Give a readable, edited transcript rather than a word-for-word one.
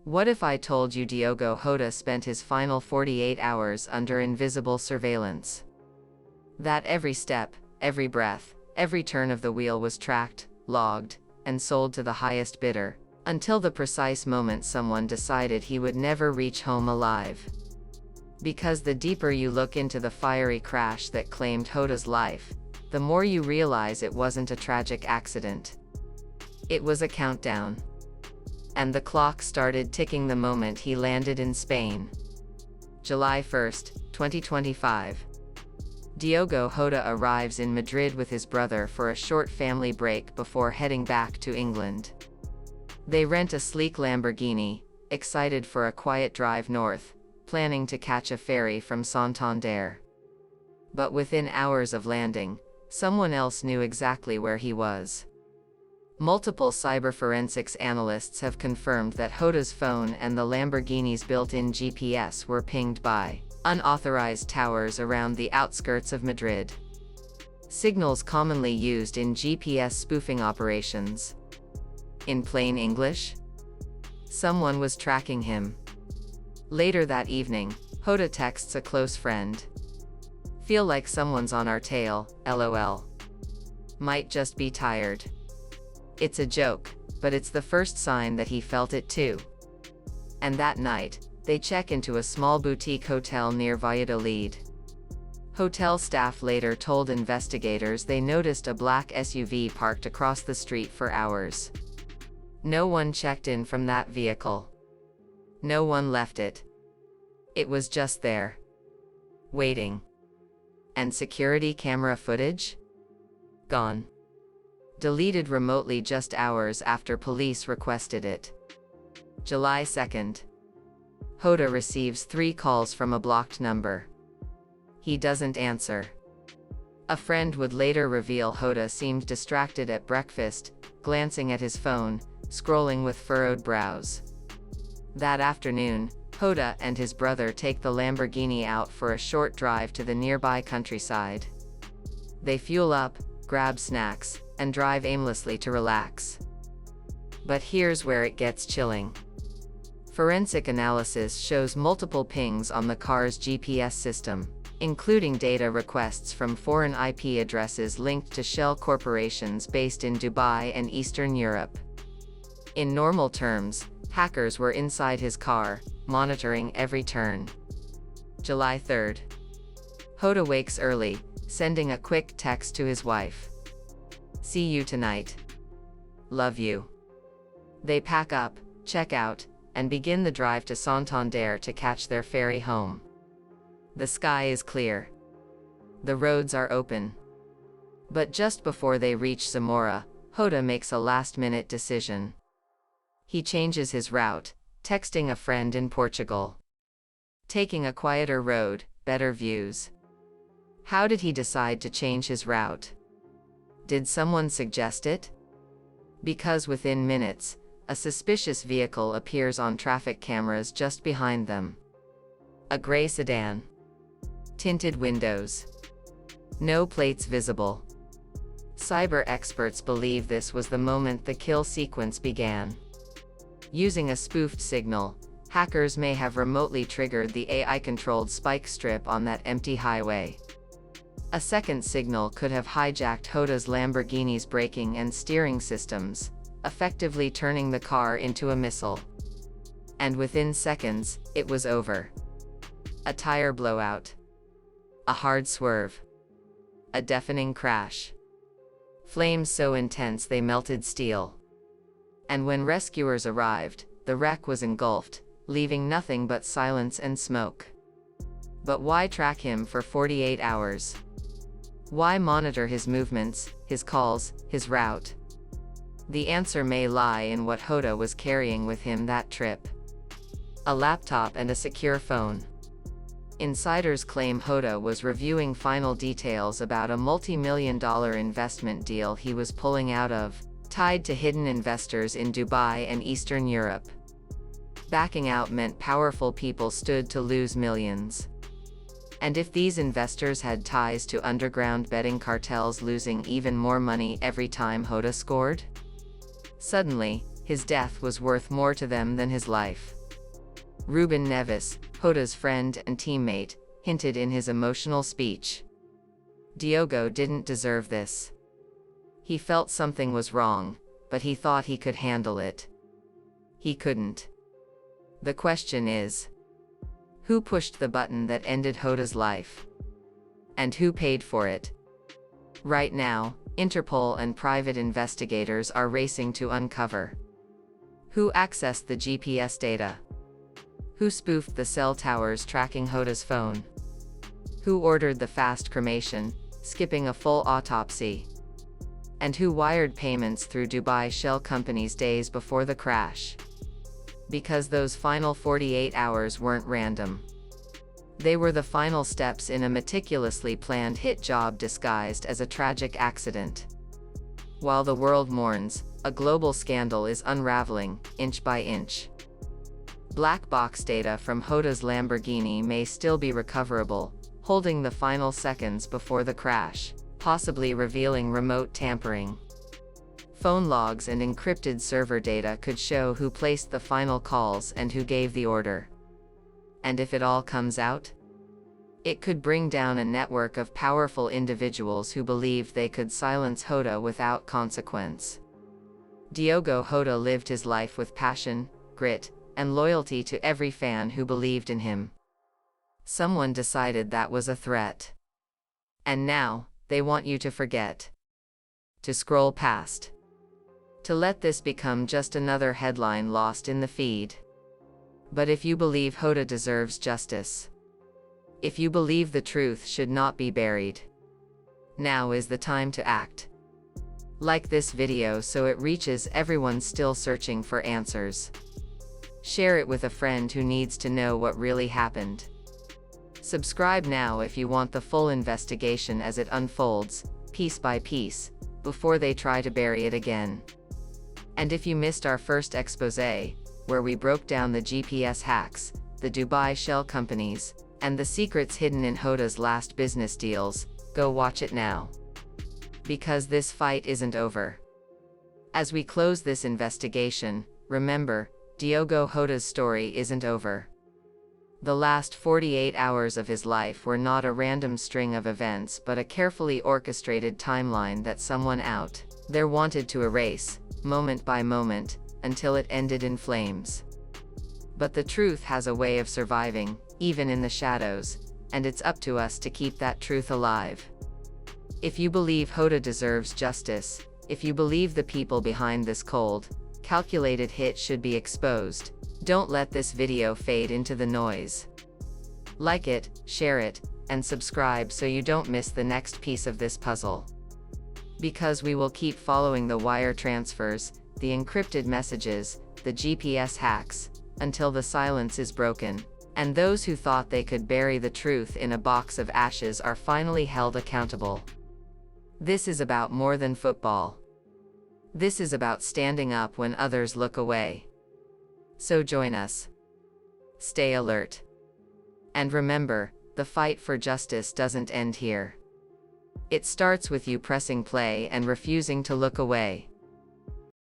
What if I told you Diogo Jota spent his final 48 hours under invisible surveillance? That every step, every breath, every turn of the wheel was tracked, logged, and sold to the highest bidder, until the precise moment someone decided he would never reach home alive. Because the deeper you look into the fiery crash that claimed Jota's life, the more you realize it wasn't a tragic accident. It was a countdown. And the clock started ticking the moment he landed in Spain. July 1, 2025. Diogo Jota arrives in Madrid with his brother for a short family break before heading back to England. They rent a sleek Lamborghini, excited for a quiet drive north, planning to catch a ferry from Santander. But within hours of landing, someone else knew exactly where he was. Multiple cyberforensics analysts have confirmed that Jota's phone and the Lamborghini's built-in GPS were pinged by unauthorized towers around the outskirts of Madrid. Signals commonly used in GPS spoofing operations. In plain English, someone was tracking him. Later that evening, Jota texts a close friend. "Feel like someone's on our tail, lol. Might just be tired." It's a joke, but it's the first sign that he felt it too. And that night, they check into a small boutique hotel near Valladolid. Hotel staff later told investigators they noticed a black SUV parked across the street for hours. No one checked in from that vehicle. No one left it. It was just there. Waiting. And security camera footage? Gone. Deleted remotely just hours after police requested it. July 2nd. Jota receives 3 calls from a blocked number. He doesn't answer. A friend would later reveal Jota seemed distracted at breakfast, glancing at his phone, scrolling with furrowed brows. That afternoon, Jota and his brother take the Lamborghini out for a short drive to the nearby countryside. They fuel up, grab snacks, and drive aimlessly to relax. But here's where it gets chilling. Forensic analysis shows multiple pings on the car's GPS system, including data requests from foreign IP addresses linked to shell corporations based in Dubai and Eastern Europe. In normal terms, hackers were inside his car, monitoring every turn. July 3rd. Jota wakes early, sending a quick text to his wife. "See you tonight. Love you." They pack up, check out, and begin the drive to Santander to catch their ferry home. The sky is clear. The roads are open. But just before they reach Zamora, Jota makes a last-minute decision. He changes his route, texting a friend in Portugal. Taking a quieter road, better views. How did he decide to change his route? Did someone suggest it? Because within minutes, a suspicious vehicle appears on traffic cameras just behind them. A gray sedan. Tinted windows. No plates visible. Cyber experts believe this was the moment the kill sequence began. Using a spoofed signal, hackers may have remotely triggered the AI-controlled spike strip on that empty highway. A second signal could have hijacked Jota's Lamborghini's braking and steering systems, effectively turning the car into a missile. And within seconds, it was over. A tire blowout. A hard swerve. A deafening crash. Flames so intense they melted steel. And when rescuers arrived, the wreck was engulfed, leaving nothing but silence and smoke. But why track him for 48 hours? Why monitor his movements, his calls, his route? The answer may lie in what Jota was carrying with him that trip. A laptop and a secure phone. Insiders claim Jota was reviewing final details about a multi-million-dollar investment deal he was pulling out of, tied to hidden investors in Dubai and Eastern Europe. Backing out meant powerful people stood to lose millions. And if these investors had ties to underground betting cartels losing even more money every time Jota scored? Suddenly, his death was worth more to them than his life. Ruben Neves, Jota's friend and teammate, hinted in his emotional speech. Diogo didn't deserve this. He felt something was wrong, but he thought he could handle it. He couldn't. The question is, who pushed the button that ended Jota's life? And who paid for it? Right now, Interpol and private investigators are racing to uncover who accessed the GPS data, who spoofed the cell towers tracking Jota's phone, who ordered the fast cremation, skipping a full autopsy, and who wired payments through Dubai shell companies days before the crash. Because those final 48 hours weren't random. They were the final steps in a meticulously planned hit job disguised as a tragic accident. While the world mourns, a global scandal is unraveling, inch by inch. Black box data from Jota's Lamborghini may still be recoverable, holding the final seconds before the crash, possibly revealing remote tampering. Phone logs and encrypted server data could show who placed the final calls and who gave the order. And if it all comes out, it could bring down a network of powerful individuals who believed they could silence Jota without consequence. Diogo Jota lived his life with passion, grit, and loyalty to every fan who believed in him. Someone decided that was a threat. And now, they want you to forget. To scroll past. To let this become just another headline lost in the feed. But if you believe Jota deserves justice, if you believe the truth should not be buried, now is the time to act. Like this video so it reaches everyone still searching for answers. Share it with a friend who needs to know what really happened. Subscribe now if you want the full investigation as it unfolds, piece by piece, before they try to bury it again. And if you missed our first exposé, where we broke down the GPS hacks, the Dubai shell companies, and the secrets hidden in Jota's last business deals, go watch it now. Because this fight isn't over. As we close this investigation, remember, Diogo Jota's story isn't over. The last 48 hours of his life were not a random string of events but a carefully orchestrated timeline that someone out there wanted to erase, moment by moment, until it ended in flames. But the truth has a way of surviving, even in the shadows, and it's up to us to keep that truth alive. If you believe Jota deserves justice, if you believe the people behind this cold, calculated hit should be exposed, don't let this video fade into the noise. Like it, share it, and subscribe so you don't miss the next piece of this puzzle. Because we will keep following the wire transfers, the encrypted messages, the GPS hacks, until the silence is broken, and those who thought they could bury the truth in a box of ashes are finally held accountable. This is about more than football. This is about standing up when others look away. So join us. Stay alert. And remember, the fight for justice doesn't end here. It starts with you pressing play and refusing to look away.